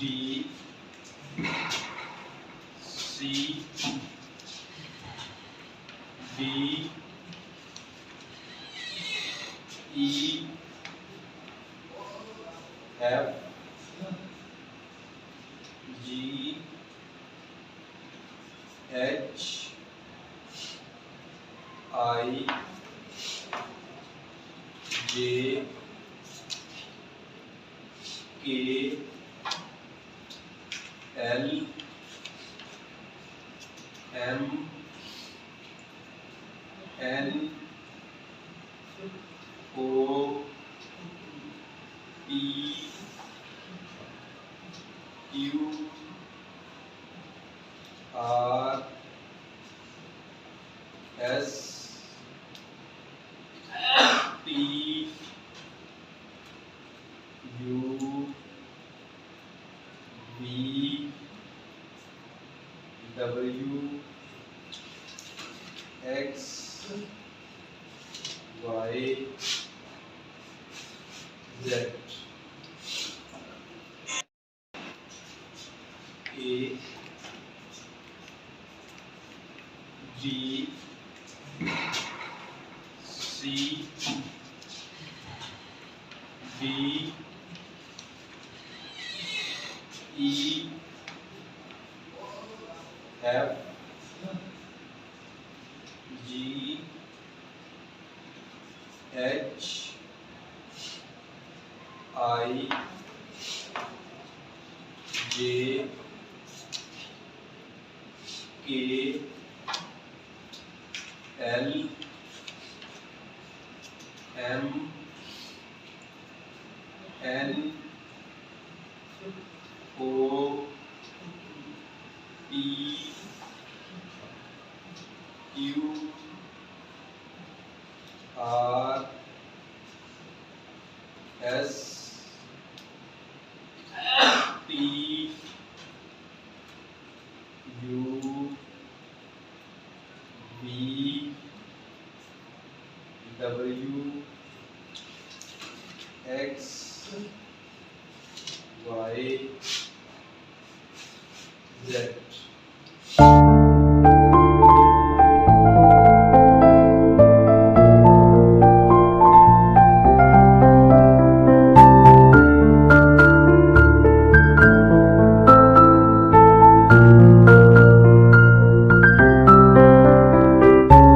D C D E F G H I J K L M N O P Q R S T U V W X Y Z A G C D E F G H I J K L M N O P Q R S T U V W X Y Z